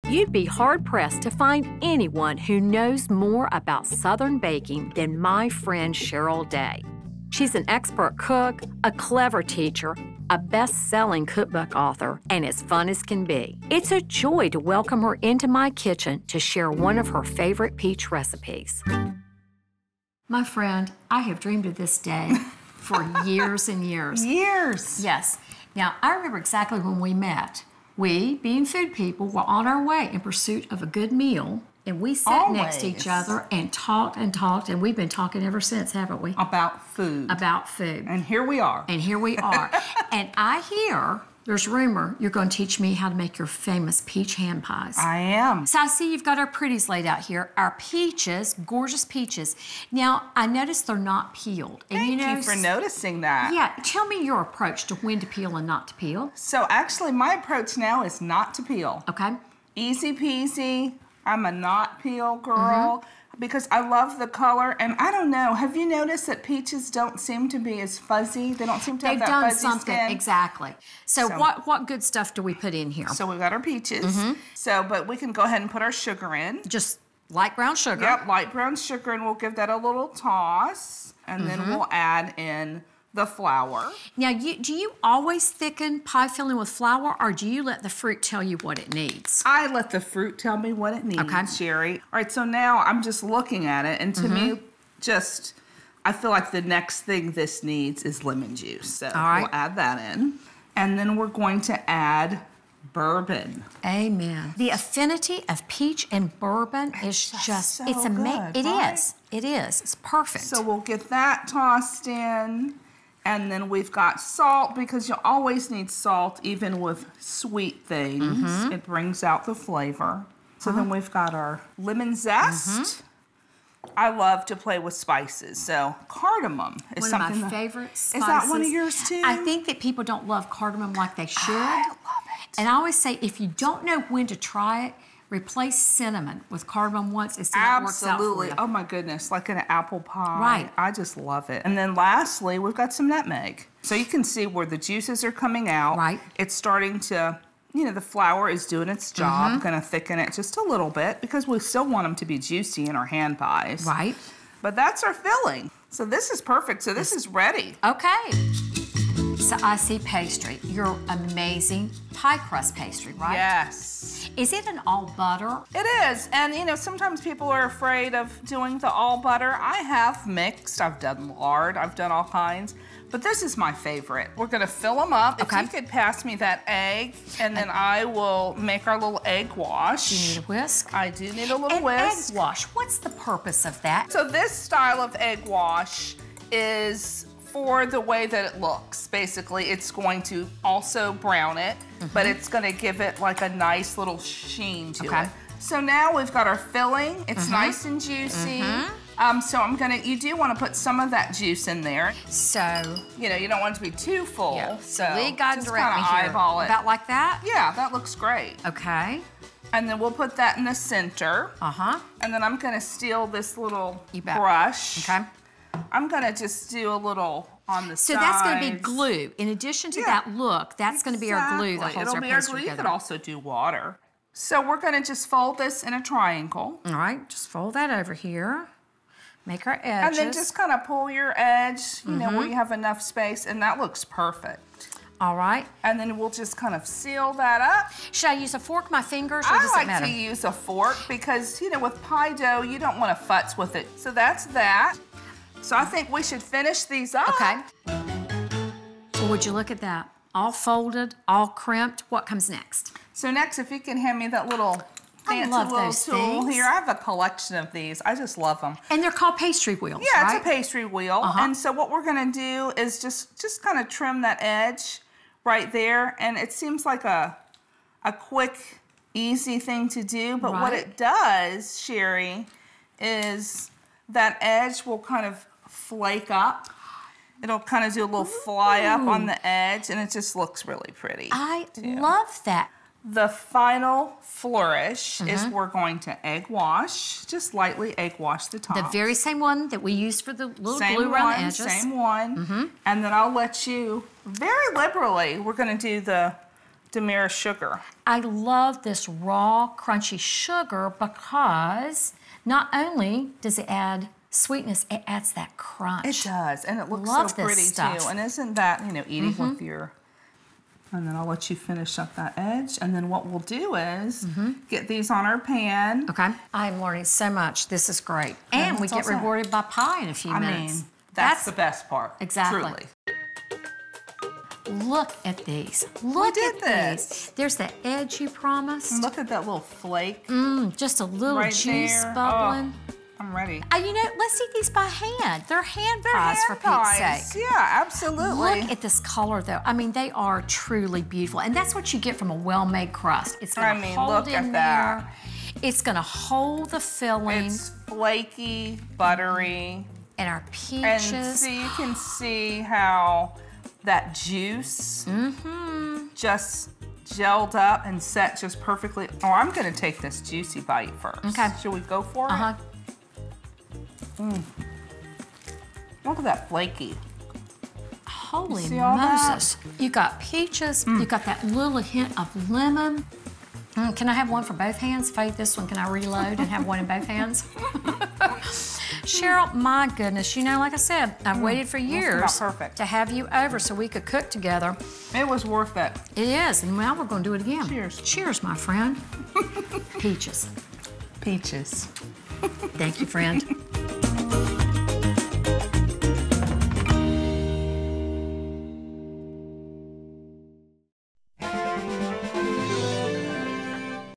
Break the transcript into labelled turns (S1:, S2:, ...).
S1: You'd be hard-pressed to find anyone who knows more about Southern baking than my friend Cheryl Day. She's an expert cook, a clever teacher, a best-selling cookbook author, and as fun as can be. It's a joy to welcome her into my kitchen to share one of her favorite peach recipes. My friend, I have dreamed of this day for years and years.
S2: Years?
S1: Yes. Now, I remember exactly when we met. We, being food people, were on our way in pursuit of a good meal, and we sat next to each other and talked, and we've been talking ever since, haven't we?
S2: About food.
S1: About food.
S2: And here we are.
S1: And here we are. And I hear, there's rumor, you're going to teach me how to make your famous peach hand pies.
S2: I am.
S1: So I see you've got our pretties laid out here. Our peaches, gorgeous peaches. Now, I noticed they're not peeled. And
S2: Thank you for noticing that.
S1: Yeah, tell me your approach to when to peel and not to peel.
S2: So actually, my approach now is not to peel.
S1: Okay.
S2: Easy peasy. I'm a not peel girl. Because I love the color, and I don't know, have you noticed that peaches don't seem to be as fuzzy? They don't seem to have that fuzzy skin.
S1: They've done something, exactly. So what good stuff do we put in here?
S2: So we've got our peaches. But we can go ahead and put our sugar in.
S1: Just light brown sugar.
S2: Yep, light brown sugar, and we'll give that a little toss, and then we'll add in the flour.
S1: Now, do you always thicken pie filling with flour, or do you let the fruit tell you what it needs?
S2: I let the fruit tell me what it needs, Sheri. All right, so now I'm just looking at it, and to me, I feel like the next thing this needs is lemon juice. So we'll add that in. And then we're going to add bourbon.
S1: Amen. The affinity of peach and bourbon is just,
S2: so
S1: it's amazing.
S2: good, right?
S1: It is. It's perfect.
S2: So we'll get that tossed in. And then we've got salt, because you always need salt, even with sweet things. It brings out the flavor. So then we've got our lemon zest. I love to play with spices. So cardamom is
S1: one
S2: something
S1: of my favorite spices.
S2: Is that one of yours too?
S1: I think that people don't love cardamom like they should.
S2: I love it.
S1: And I always say, if you don't know when to try it, replace cinnamon with cardamom once and see how it works out for you.
S2: Oh my goodness, like an apple pie.
S1: Right.
S2: I just love it. And then lastly, we've got some nutmeg. So you can see where the juices are coming out.
S1: Right.
S2: It's starting to, the flour is doing its job. Gonna thicken it just a little bit, because we still want them to be juicy in our hand pies.
S1: Right.
S2: But that's our filling. So this is perfect. So this is ready.
S1: Okay. So I see pastry. Your amazing pie crust pastry, right?
S2: Yes.
S1: Is it an all butter?
S2: It is. And sometimes people are afraid of doing the all butter. I have mixed. I've done lard. I've done all kinds. But this is my favorite. We're gonna fill them up.
S1: Okay.
S2: If you could pass me that egg, and then I will make our little egg wash.
S1: Do you need a whisk?
S2: I do need a little whisk.
S1: Egg wash, what's the purpose of that?
S2: So this style of egg wash is for the way that it looks. Basically, it's going to also brown it, but it's gonna give it like a nice little sheen to it. So now we've got our filling. It's nice and juicy. So you do want to put some of that juice in there.
S1: So,
S2: you don't want it to be too full.
S1: Yeah.
S2: So
S1: lead, guide, and
S2: just
S1: direct me here.
S2: Eyeball it.
S1: About like that?
S2: Yeah, that looks great.
S1: Okay.
S2: And then we'll put that in the center. And then I'm gonna steal this little brush.
S1: Okay.
S2: I'm gonna just do a little on the sides.
S1: So that's gonna be glue. In addition to that look, that's gonna be our glue that holds our pastry together.
S2: You could also do water. So we're gonna just fold this in a triangle.
S1: All right, just fold that over here. Make our edges.
S2: And then just kind of pull your edge, where you have enough space, and that looks perfect.
S1: All right.
S2: And then we'll just kind of seal that up.
S1: Should I use a fork, my fingers, or does it matter?
S2: I like to use a fork because, with pie dough, you don't want to futz with it. So that's that. So I think we should finish these up.
S1: Okay. Well, would you look at that? All folded, all crimped. What comes next?
S2: So next, if you can hand me that little fancy little tool here. I have a collection of these. I just love them.
S1: And they're called pastry wheels,
S2: yeah,
S1: right?
S2: It's a pastry wheel. And so what we're gonna do is just kind of trim that edge right there. And it seems like a quick, easy thing to do. But what it does, Sheri, is that edge will kind of flake up. It'll kind of do a little fly up on the edge, and it just looks really pretty.
S1: I love that.
S2: The final flourish is we're going to egg wash, just lightly egg wash the top.
S1: The very same one that we used for the little glue around the edges.
S2: Same one. And then I'll let you, very liberally, we're going to do the Demerara sugar.
S1: I love this raw, crunchy sugar because not only does it add sweetness, it adds that crunch.
S2: It does, and it looks so pretty too. And isn't that, you know, eating with your... And then I'll let you finish up that edge. And then what we'll do is get these on our pan.
S1: Okay. I'm learning so much. This is great. And we get rewarded by pie in a few minutes.
S2: I mean, that's the best part.
S1: Exactly.
S2: Truly.
S1: Look at these. Look at these. There's the edge you promised.
S2: And look at that little flake.
S1: Just a little
S2: right
S1: juice
S2: there.
S1: bubbling.
S2: Oh, I'm ready.
S1: You know, let's eat these by hand. They're hand pies, for Pete's sake.
S2: Yeah, absolutely.
S1: Look at this color, though. I mean, they are truly beautiful. And that's what you get from a well-made crust. It's going to hold in there. It's going to hold the filling.
S2: It's flaky, buttery.
S1: And our peaches.
S2: And see, you can see how that juice just gelled up and set just perfectly. Oh, I'm going to take this juicy bite first.
S1: Okay.
S2: Should we go for it? Look at that flaky.
S1: Holy Moses. You got peaches. You got that little hint of lemon. Can I have one for both hands? If I eat this one, can I reload and have one in both hands? Cheryl, my goodness, you know, like I said, I've waited for years to have you over so we could cook together.
S2: It was worth it.
S1: It is, and now we're going to do it again.
S2: Cheers.
S1: Cheers, my friend. Peaches.
S2: Peaches.
S1: Thank you, friend.